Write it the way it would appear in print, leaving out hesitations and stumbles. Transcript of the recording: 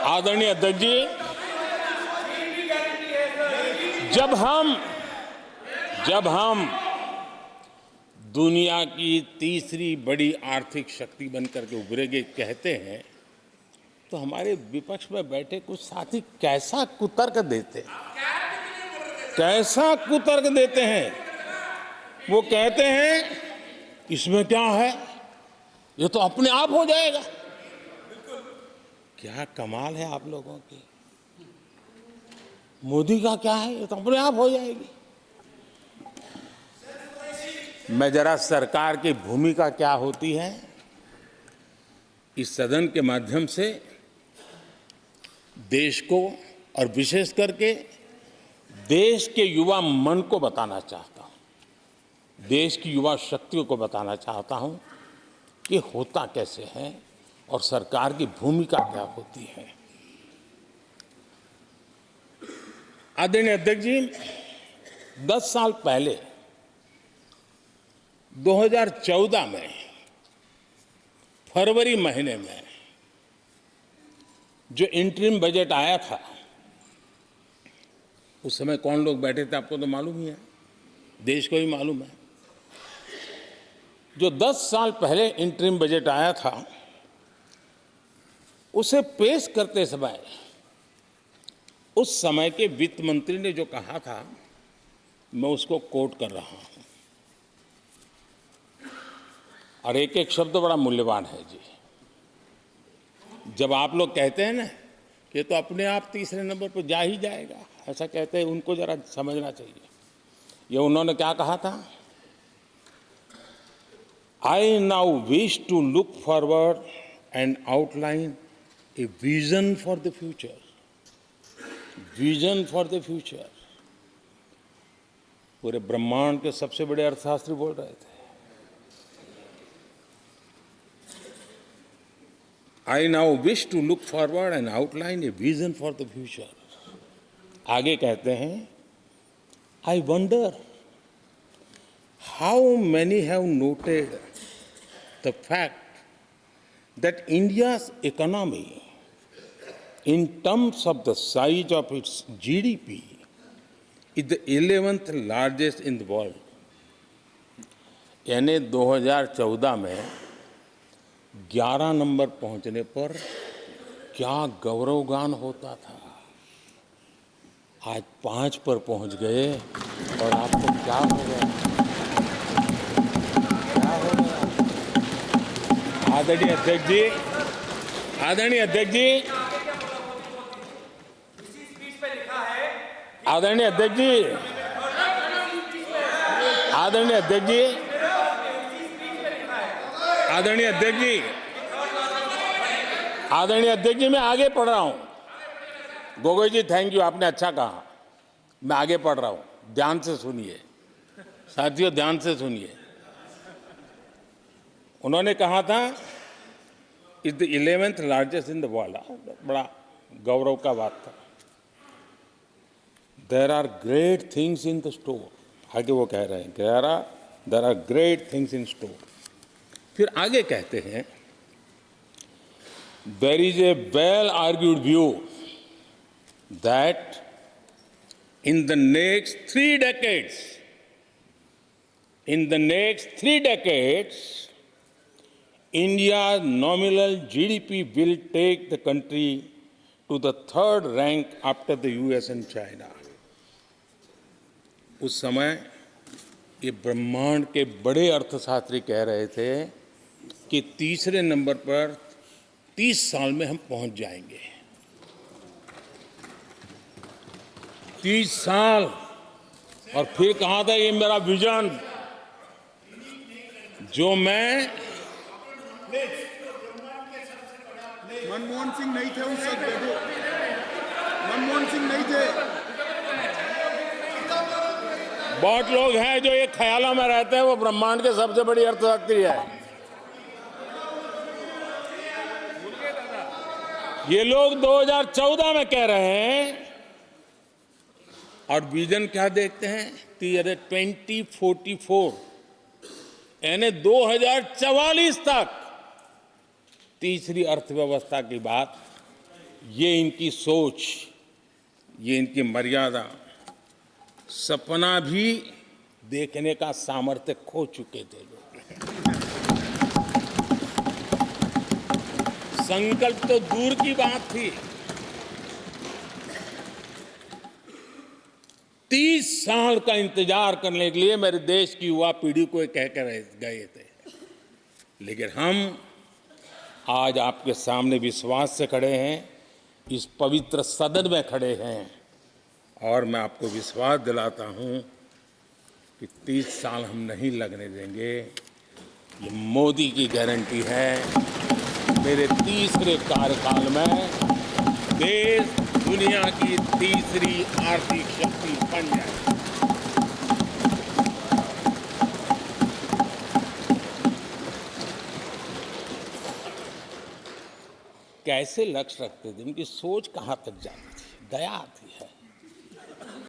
आदरणीय अध्यक्ष जी, जब हम दुनिया की तीसरी बड़ी आर्थिक शक्ति बनकर के उभरेंगे कहते हैं, तो हमारे विपक्ष में बैठे कुछ साथी कैसा कुतर्क देते हैं। वो कहते हैं इसमें क्या है, ये तो अपने आप हो जाएगा। क्या कमाल है आप लोगों की। मोदी का क्या है, ये तो अपने आप हो जाएगी। मैं जरा सरकार की भूमिका क्या होती है इस सदन के माध्यम से देश को और विशेष करके देश के युवा मन को बताना चाहता हूं, देश की युवा शक्तियों को बताना चाहता हूं कि होता कैसे है और सरकार की भूमिका क्या होती है। आदरणीय अध्यक्ष जी, 10 साल पहले 2014 में फरवरी महीने में जो इंटरिम बजट आया था, उस समय कौन लोग बैठे थे आपको तो मालूम ही है, देश को भी मालूम है। जो 10 साल पहले इंटरिम बजट आया था, उसे पेश करते समय उस समय के वित्त मंत्री ने जो कहा था, मैं उसको कोट कर रहा हूं, और एक एक शब्द बड़ा मूल्यवान है जी। जब आप लोग कहते हैं ना कि तो अपने आप तीसरे नंबर पर जा ही जाएगा, ऐसा कहते हैं, उनको जरा समझना चाहिए। ये उन्होंने क्या कहा था, I now wish to look forward and outline a vision for the future. Vision for the future. पूरे ब्रह्मांड के सबसे बड़े अर्थशास्त्री बोल रहे थे। I now wish to look forward and outline a vision for the future. आगे कहते हैं, I wonder how many have noted the fact that India's economy, in terms of the size of its GDP, is the 11th largest in the world. यानी 2014 में 11 number पहुंचने पर क्या गौरवगान होता था। आज 5 पर पहुंच गए और आपको क्या हो गया, क्या हो गया। आदरणीय अध्यक्ष जी, आदरणीय अध्यक्ष जी, आदरणीय अध्यक्ष जी, आदरणीय अध्यक्ष जी, आदरणीय अध्यक्ष जी, आदरणीय अध्यक्ष जी, मैं आगे पढ़ रहा हूं। गोगोई जी, थैंक यू, आपने अच्छा कहा। मैं आगे पढ़ रहा हूं, ध्यान से सुनिए साथियों, ध्यान से सुनिए। उन्होंने कहा था is the 11th largest in the world. बड़ा गौरव का बात था। There are great things in the store. आगे वो कह रहे हैं, there are great things in store. फिर आगे कहते हैं, there is a well argued view that in the next 3 decades, India's nominal GDP will take the country to the 3rd rank after the US and China. उस समय ये ब्रह्मांड के बड़े अर्थशास्त्री कह रहे थे कि तीसरे नंबर पर 30 साल में हम पहुंच जाएंगे। 30 साल। और फिर कहा था ये मेरा विजन, जो मैं मनमोहन सिंह नहीं थे उस वक्त, मनमोहन सिंह नहीं थे। बहुत लोग हैं जो ये ख्यालों में रहते हैं वो ब्रह्मांड के सबसे बड़ी अर्थशक्ति है। ये लोग 2014 में कह रहे हैं और विजन क्या देखते हैं, 2044 यानी 2044 तक तीसरी अर्थव्यवस्था की बात ये इनकी सोच, ये इनकी मर्यादा, सपना भी देखने का सामर्थ्य खो चुके थे लोग। संकल्प तो दूर की बात थी, 30 साल का इंतजार करने के लिए मेरे देश की युवा पीढ़ी को कह कर गए थे, लेकिन हम आज आपके सामने विश्वास से खड़े हैं, इस पवित्र सदन में खड़े हैं, और मैं आपको विश्वास दिलाता हूं कि 30 साल हम नहीं लगने देंगे। ये मोदी की गारंटी है। मेरे तीसरे कार्यकाल में देश दुनिया की तीसरी आर्थिक शक्ति बन जाए। कैसे लक्ष्य रखते थे, उनकी सोच कहां तक जाती थी, दया आती है।